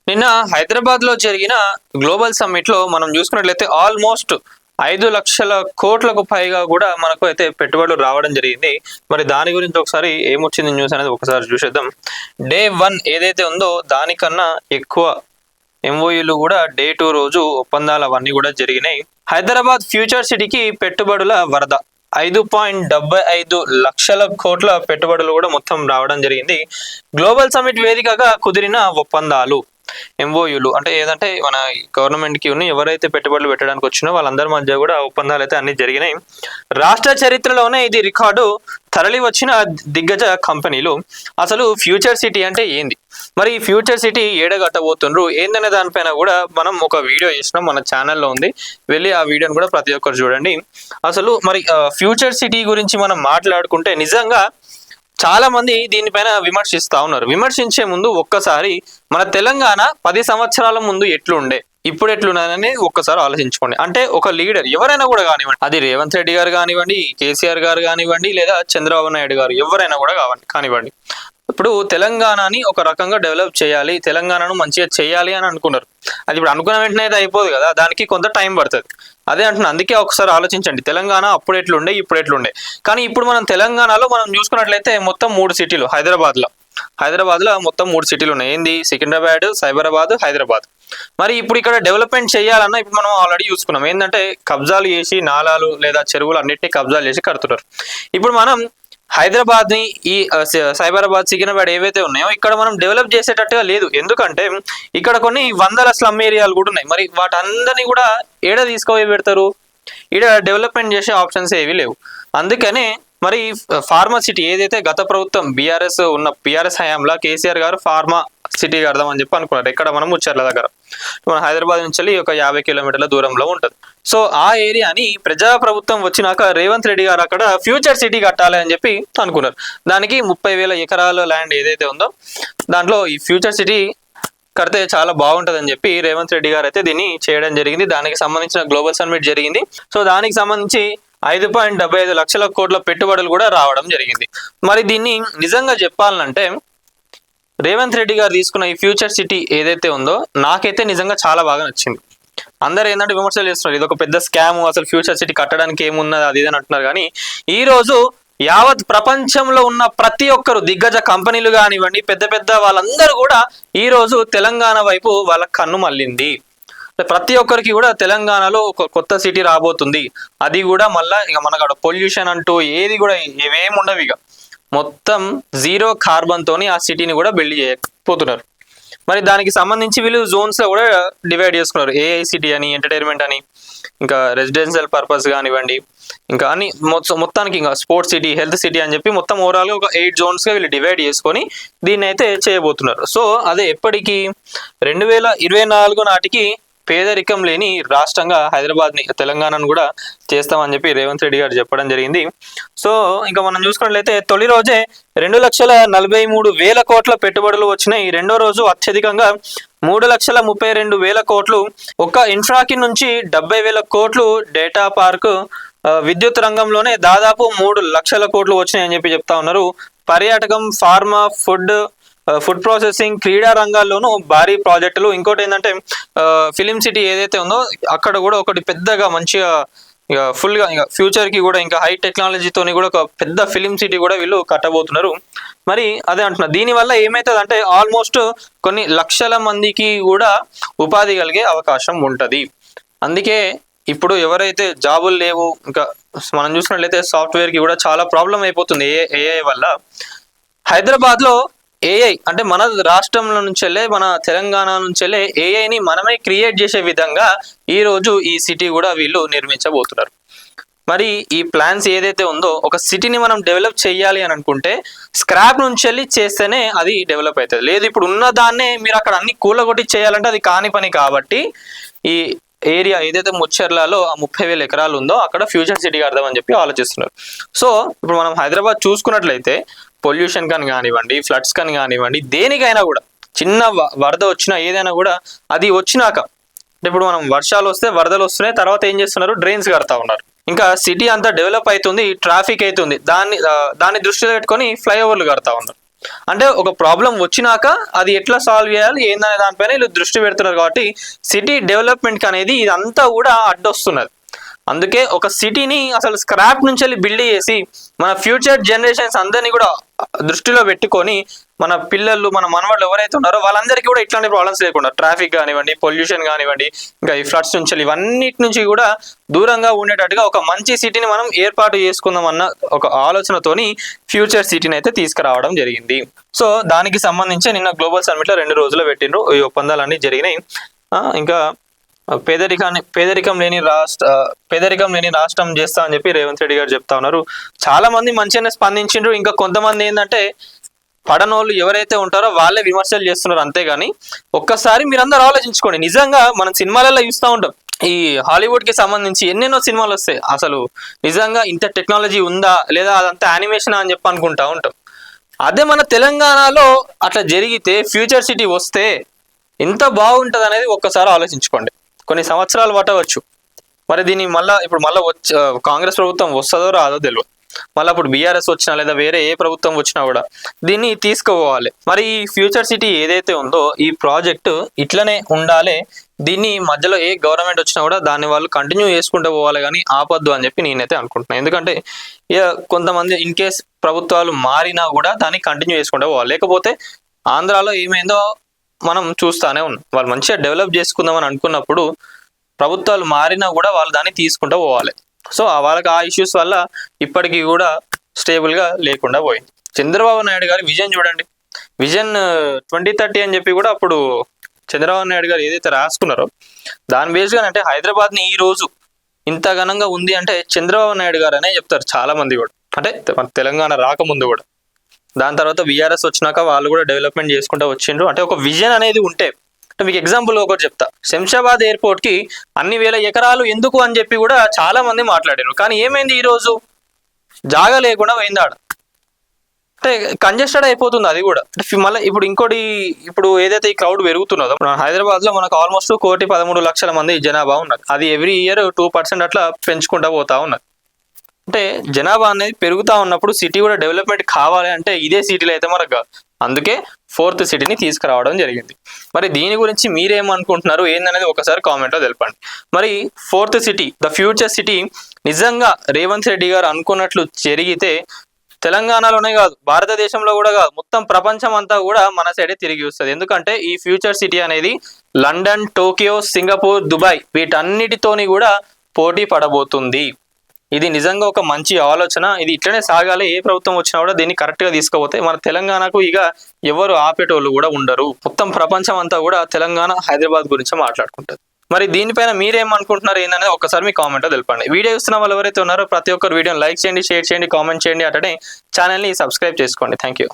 నిన్న హైదరాబాద్ లో జరిగిన గ్లోబల్ సమ్మిట్ లో మనం చూసుకున్నట్లయితే ఆల్మోస్ట్ 5 లక్షల కోట్లకు పైగా కూడా మనకు అయితే పెట్టుబడులు రావడం జరిగింది. మరి దాని గురించి ఒకసారి ఏమొచ్చింది న్యూస్ అనేది ఒకసారి చూసేద్దాం. డే 1 ఏదైతే ఉందో దానికన్నా ఎక్కువ ఎంఓయూలు కూడా డే 2 రోజు ఒప్పందాలు అవన్నీ కూడా జరిగినాయి. హైదరాబాద్ ఫ్యూచర్ సిటీకి పెట్టుబడుల వరద 5.75 లక్షల కోట్ల పెట్టుబడులు కూడా మొత్తం రావడం జరిగింది. గ్లోబల్ సమ్మిట్ వేదికగా కుదిరిన ఒప్పందాలు ఎంఓయూలు అంటే ఏదంటే మన గవర్నమెంట్ కి ఎవరైతే పెట్టుబడులు పెట్టడానికి వచ్చినో వాళ్ళందరి మధ్య కూడా ఒప్పందాలు అయితే అన్ని జరిగినాయి. రాష్ట్ర చరిత్రలోనే ఇది రికార్డు. తరలి వచ్చిన దిగ్గజ కంపెనీలు. అసలు ఫ్యూచర్ సిటీ అంటే ఏంది, మరి ఫ్యూచర్ సిటీ ఏడగట్టబోతుండ్రు ఏందనే దానిపైన కూడా మనం ఒక వీడియో చేసినాం, మన ఛానల్లో ఉంది, వెళ్ళి ఆ వీడియోని కూడా ప్రతి ఒక్కరు చూడండి. అసలు మరి ఫ్యూచర్ సిటీ గురించి మనం మాట్లాడుకుంటే నిజంగా చాలా మంది దీనిపైన విమర్శిస్తా ఉన్నారు. విమర్శించే ముందు ఒక్కసారి మన తెలంగాణ 10 సంవత్సరాల ముందు ఎట్లుండే ఇప్పుడు ఎట్లున్నదని ఒక్కసారి ఆలోచించుకోండి. అంటే ఒక లీడర్ ఎవరైనా కూడా కానివ్వండి, అది రేవంత్ రెడ్డి గారు కానివ్వండి, కేసీఆర్ గారు కానివ్వండి, లేదా చంద్రబాబు నాయుడు గారు ఎవరైనా కూడా కానివ్వండి, ఇప్పుడు తెలంగాణని ఒక రకంగా డెవలప్ చేయాలి, తెలంగాణను మంచిగా చేయాలి అని అనుకున్నారు. అది ఇప్పుడు అనుకున్న వెంటనే అయితే అయిపోదు కదా, దానికి కొంత టైం పడుతుంది. అదే అంటున్నా, అందుకే ఒకసారి ఆలోచించండి, తెలంగాణ అప్పుడు ఎట్లుండే ఇప్పుడు ఎట్లుండే. కానీ ఇప్పుడు మనం తెలంగాణలో మనం చూసుకున్నట్లయితే మొత్తం 3 సిటీలు హైదరాబాద్లో మొత్తం 3 సిటీలు ఉన్నాయి. ఏంది? సికింద్రాబాద్, సైబరాబాద్, హైదరాబాద్. మరి ఇప్పుడు ఇక్కడ డెవలప్మెంట్ చేయాలన్నా ఇప్పుడు మనం ఆల్రెడీ చూసుకున్నాం ఏంటంటే కబ్జాలు చేసి నాలాలు లేదా చెరువులు అన్నిటినీ కబ్జాలు చేసి కడుతున్నారు. ఇప్పుడు మనం హైదరాబాద్ ని ఈ సైబరాబాద్, సికింద్రాబాద్ ఏవైతే ఉన్నాయో ఇక్కడ మనం డెవలప్ చేసేటట్టుగా లేదు. ఎందుకంటే ఇక్కడ కొన్ని వందల స్లమ్ ఏరియాలు కూడా ఉన్నాయి. మరి వాటందరినీ కూడా ఏడ తీసుకుపోయి పెడతారు? ఈడ డెవలప్మెంట్ చేసే ఆప్షన్స్ ఏవి లేవు. అందుకనే మరి ఫార్మా సిటీ ఏదైతే గత ప్రభుత్వం బీఆర్ఎస్ హయాంలో కేసీఆర్ గారు ఫార్మా సిటీ కడదామని చెప్పి అనుకున్నారు. ఇక్కడ మనం ముచ్చర్ల దగ్గర, మన హైదరాబాద్ నుంచి ఒక 50 కిలోమీటర్ల దూరంలో ఉంటుంది. సో ఆ ఏరియాని ప్రజా ప్రభుత్వం వచ్చినాక రేవంత్ రెడ్డి గారు అక్కడ ఫ్యూచర్ సిటీ కట్టాలి అని చెప్పి అనుకున్నారు. దానికి 30,000 ఎకరాల ల్యాండ్ ఏదైతే ఉందో దాంట్లో ఈ ఫ్యూచర్ సిటీ కడితే చాలా బాగుంటుంది అని చెప్పి రేవంత్ రెడ్డి గారు అయితే దీన్ని చేయడం జరిగింది. దానికి సంబంధించిన గ్లోబల్ సమ్మిట్ జరిగింది. సో దానికి సంబంధించి 5.75 లక్షల కోట్ల పెట్టుబడులు కూడా రావడం జరిగింది. మరి దీన్ని నిజంగా చెప్పాలంటే రేవంత్ రెడ్డి గారు తీసుకున్న ఈ ఫ్యూచర్ సిటీ ఏదైతే ఉందో నాకైతే నిజంగా చాలా బాగా నచ్చింది. అందరూ ఏంటంటే విమర్శలు చేస్తున్నారు, ఇది ఒక పెద్ద స్కామ్, అసలు ఫ్యూచర్ సిటీ కట్టడానికి ఏమున్నది అది ఇది అని అంటున్నారు. కానీ ఈ రోజు యావత్ ప్రపంచంలో ఉన్న ప్రతి ఒక్కరు దిగ్గజ కంపెనీలు కానివ్వండి, పెద్ద పెద్ద వాళ్ళందరూ కూడా ఈ రోజు తెలంగాణ వైపు వాళ్ళ కన్ను మళ్ళింది. ప్రతి ఒక్కరికి కూడా తెలంగాణలో ఒక కొత్త సిటీ రాబోతుంది. అది కూడా మళ్ళా ఇక మనకు పొల్యూషన్ అంటూ ఏది కూడా ఏమేమి ఉండవు, ఇక మొత్తం 0 కార్బన్ తోని ఆ సిటీని కూడా బిల్డ్ చేయకపోతున్నారు. మరి దానికి సంబంధించి వీళ్ళు జోన్స్ లో కూడా డివైడ్ చేసుకున్నారు. ఏఐ సిటీ అని, ఎంటర్టైన్మెంట్ అని, ఇంకా రెసిడెన్షియల్ పర్పస్ కానివ్వండి, ఇంకా అన్ని మొత్తానికి ఇంకా స్పోర్ట్స్ సిటీ, హెల్త్ సిటీ అని చెప్పి మొత్తం ఓవరాల్ గా ఒక 8 జోన్స్ గా వీళ్ళు డివైడ్ చేసుకొని దీన్ని అయితే చేయబోతున్నారు. సో అదే ఎప్పటికీ 2024 నాటికి పేదరికం లేని రాష్ట్రంగా హైదరాబాద్ ని, తెలంగాణను కూడా చేస్తామని చెప్పి రేవంత్ రెడ్డి గారు చెప్పడం జరిగింది. సో ఇంకా మనం చూసుకున్నట్లయితే తొలి రోజే 2,43,000 కోట్ల పెట్టుబడులు వచ్చినాయి. రెండో రోజు అత్యధికంగా 3,32,000 కోట్లు. ఒక్క ఇన్ఫ్రాకి నుంచి 70,000 కోట్లు. డేటా పార్క్, విద్యుత్ రంగంలోనే దాదాపు 3 లక్షల కోట్లు వచ్చినాయని చెప్పి చెప్తా ఉన్నారు. పర్యాటకం, ఫార్మా, ఫుడ్ ప్రాసెసింగ్, క్రీడా రంగాల్లోనూ భారీ ప్రాజెక్టులు. ఇంకోటి ఏంటంటే ఫిలిం సిటీ ఏదైతే ఉందో అక్కడ కూడా ఒకటి పెద్దగా మంచిగా ఇక ఫుల్ గా ఇక ఫ్యూచర్ కి కూడా ఇంకా హై టెక్నాలజీతోని కూడా ఒక పెద్ద ఫిలిం సిటీ కూడా వీళ్ళు కట్టబోతున్నారు. మరి అదే అంటున్నా, దీనివల్ల ఏమవుతుంది అంటే ఆల్మోస్ట్ కొన్ని లక్షల మందికి కూడా ఉపాధి కలిగే అవకాశం ఉంటది. అందుకే ఇప్పుడు ఎవరైతే జాబులు లేవు, ఇంకా మనం చూసినట్లయితే సాఫ్ట్వేర్ కి కూడా చాలా ప్రాబ్లం అయిపోతుంది ఏఐ వల్ల. హైదరాబాద్ లో ఏఐ అంటే మన రాష్ట్రంలో నుంచెల్లే, మన తెలంగాణ నుంచెల్లే ఏఐని మనమే క్రియేట్ చేసే విధంగా ఈ రోజు ఈ సిటీ కూడా వీళ్ళు నిర్మించబోతున్నారు. మరి ఈ ప్లాన్స్ ఏదైతే ఉందో ఒక సిటీని మనం డెవలప్ చేయాలి అని అనుకుంటే స్క్రాప్ నుంచి వెళ్ళి చేస్తేనే అది డెవలప్ అవుతుంది. లేదు ఇప్పుడు ఉన్న దాన్నే మీరు అక్కడ అన్ని కూలగొట్టి చేయాలంటే అది కాని పని. కాబట్టి ఈ ఏరియా ఏదైతే ముచ్చర్లలో ఆ 30,000 ఎకరాలు ఉందో అక్కడ ఫ్యూచర్ సిటీ కడదామని చెప్పి ఆలోచిస్తున్నారు. సో ఇప్పుడు మనం హైదరాబాద్ చూసుకున్నట్లయితే పొల్యూషన్ కానీ కానివ్వండి, ఫ్లడ్స్ కానీ కానివ్వండి, దేనికైనా కూడా చిన్న వరద వచ్చినా ఏదైనా కూడా అది వచ్చినాక ఇప్పుడు మనం వర్షాలు వస్తే వరదలు వస్తున్నాయి, తర్వాత ఏం చేస్తున్నారు, డ్రైన్స్ కడతా ఉన్నారు. ఇంకా సిటీ అంతా డెవలప్ అవుతుంది, ట్రాఫిక్ అవుతుంది, దాన్ని దృష్టిలో పెట్టుకొని ఫ్లైఓవర్లు కడతా ఉన్నారు. అంటే ఒక ప్రాబ్లం వచ్చినాక అది ఎట్లా సాల్వ్ చేయాలి ఏందనే దానిపైన వీళ్ళు దృష్టి పెడుతున్నారు. కాబట్టి సిటీ డెవలప్మెంట్ అనేది ఇదంతా కూడా అడ్డొస్తున్నది. అందుకే ఒక సిటీని అసలు స్క్రాప్ నుంచి వెళ్ళి బిల్డ్ చేసి మన ఫ్యూచర్ జనరేషన్స్ అందరినీ కూడా దృష్టిలో పెట్టుకొని మన పిల్లలు మన మనవాళ్ళు ఎవరైతే ఉన్నారో వాళ్ళందరికీ కూడా ఇట్లాంటి ప్రాబ్లమ్స్ లేకుండా ట్రాఫిక్ కానివ్వండి, పొల్యూషన్ కానివ్వండి, ఇంకా ఈ ఫ్లడ్స్ నుంచి ఇవన్నిటి నుంచి కూడా దూరంగా ఉండేటట్టుగా ఒక మంచి సిటీని మనం ఏర్పాటు చేసుకుందాం అన్న ఒక ఆలోచనతోని ఫ్యూచర్ సిటీని అయితే తీసుకురావడం జరిగింది. సో దానికి సంబంధించి నిన్న గ్లోబల్ సమ్మిట్ లో 2 రోజులు పెట్టిండ్రు. ఈ ఒప్పందాలన్నీ జరిగినాయి. ఇంకా పేదరికం లేని రాష్ట్రం చేస్తా అని చెప్పి రేవంత్ రెడ్డి గారు చెప్తా ఉన్నారు. చాలా మంది మంచిగానే స్పందించిండ్రు. ఇంకా కొంతమంది ఏంటంటే పడనోళ్ళు ఎవరైతే ఉంటారో వాళ్ళే విమర్శలు చేస్తున్నారు. అంతేగాని ఒక్కసారి మీరందరూ ఆలోచించుకోండి. నిజంగా మనం సినిమాలలో చూస్తూ ఉంటాం, ఈ హాలీవుడ్ కి సంబంధించి ఎన్నెన్నో సినిమాలు వస్తాయి. అసలు నిజంగా ఇంత టెక్నాలజీ ఉందా లేదా అదంతా యానిమేషన్ అని చెప్పి అనుకుంటా ఉంటాం. అదే మన తెలంగాణలో అట్లా జరిగితే ఫ్యూచర్ సిటీ వస్తే ఎంత బాగుంటుంది అనేది ఒక్కసారి ఆలోచించుకోండి. కొన్ని సంవత్సరాలు పట్టవచ్చు. మరి దీన్ని ఇప్పుడు మళ్ళీ కాంగ్రెస్ ప్రభుత్వం వస్తుందో రాదో తెలియదు. మళ్ళీ అప్పుడు బీఆర్ఎస్ వచ్చినా లేదా వేరే ఏ ప్రభుత్వం వచ్చినా కూడా దీన్ని తీసుకుపోవాలి. మరి ఈ ఫ్యూచర్ సిటీ ఏదైతే ఉందో ఈ ప్రాజెక్టు ఇట్లనే ఉండాలి. దీన్ని మధ్యలో ఏ గవర్నమెంట్ వచ్చినా కూడా దాన్ని వాళ్ళు కంటిన్యూ చేసుకుంటూ పోవాలి, కానీ ఆపద్దు అని చెప్పి నేనైతే అనుకుంటున్నాను. ఎందుకంటే కొంతమంది ఇన్ కేస్ ప్రభుత్వాలు మారినా కూడా దాన్ని కంటిన్యూ చేసుకుంటూ పోవాలి. లేకపోతే ఆంధ్రాలో ఏమైందో మనం చూస్తానే ఉన్నాం. వాళ్ళు మంచిగా డెవలప్ చేసుకుందామని అనుకున్నప్పుడు ప్రభుత్వాలు మారినా కూడా వాళ్ళు దాన్ని తీసుకుంటూ పోవాలి. సో వాళ్ళకి ఆ ఇష్యూస్ వల్ల ఇప్పటికీ కూడా స్టేబుల్గా లేకుండా పోయింది. చంద్రబాబు నాయుడు గారి విజన్ చూడండి. విజన్ 2030 అని చెప్పి కూడా అప్పుడు చంద్రబాబు నాయుడు గారు ఏదైతే రాసుకున్నారో దాని బేస్గా అంటే హైదరాబాద్ని ఈ రోజు ఇంత ఘనంగా ఉంది అంటే చంద్రబాబు నాయుడు గారు అనే చెప్తారు చాలా మంది కూడా. అంటే తెలంగాణ రాకముందు కూడా, దాని తర్వాత బీఆర్ఎస్ వచ్చినాక వాళ్ళు కూడా డెవలప్మెంట్ చేసుకుంటూ వచ్చిండ్రు. అంటే ఒక విజన్ అనేది ఉంటే, మీకు ఎగ్జాంపుల్ ఒకటి చెప్తా. శంషాబాద్ ఎయిర్పోర్ట్ కి అన్ని వేల ఎకరాలు ఎందుకు అని చెప్పి కూడా చాలా మంది మాట్లాడారు. కానీ ఏమైంది, ఈ రోజు జాగా లేకుండా పోయింది ఆడ. అంటే కంజెస్టెడ్ అయిపోతుంది అది కూడా. అంటే మళ్ళీ ఇప్పుడు ఏదైతే ఈ క్రౌడ్ పెరుగుతున్నదో హైదరాబాద్ లో మనకు ఆల్మోస్ట్ 1,13,00,000 మంది జనాభా ఉన్నారు. అది ఎవ్రీ ఇయర్ 2% అట్లా పెంచుకుంటూ పోతా ఉన్నారు. అంటే జనాభా అనేది పెరుగుతూ ఉన్నప్పుడు సిటీ కూడా డెవలప్మెంట్ కావాలి అంటే ఇదే సిటీలో అయితే మనకు కాదు. అందుకే 4th సిటీని తీసుకురావడం జరిగింది. మరి దీని గురించి మీరేమనుకుంటున్నారు ఏందనేది ఒకసారి కామెంట్లో తెలపండి. మరి 4th city, the future city నిజంగా రేవంత్ రెడ్డి గారు అనుకున్నట్లు జరిగితే తెలంగాణలోనే కాదు, భారతదేశంలో కూడా కాదు, మొత్తం ప్రపంచం అంతా కూడా మన సైడే తిరిగి వస్తుంది. ఎందుకంటే ఈ ఫ్యూచర్ సిటీ అనేది లండన్, టోక్యో, సింగపూర్, దుబాయ్ వీటన్నిటితోని కూడా పోటీ పడబోతుంది. ఇది నిజంగా ఒక మంచి ఆలోచన. ఇది ఇట్లనే సాగాలి. ఏ ప్రభుత్వం వచ్చినా కూడా దీన్ని కరెక్ట్ గా తీసుకుపోతే మన తెలంగాణకు ఇక ఎవరు ఆపేటోళ్ళు కూడా ఉండరు. మొత్తం ప్రపంచం అంతా కూడా తెలంగాణ, హైదరాబాద్ గురించి మాట్లాడుకుంటారు. మరి దీనిపైన మీరేమనుకుంటున్నారు ఏంటనేది ఒకసారి మీ కామెంట్లో తెలపండి. వీడియో చూస్తున్న వాళ్ళు ఎవరైతే ఉన్నారో ప్రతి ఒక్కరు వీడియోని లైక్ చేయండి, షేర్ చేయండి, కామెంట్ చేయండి. అటనే ఛానల్ని సబ్స్క్రైబ్ చేసుకోండి. Thank you.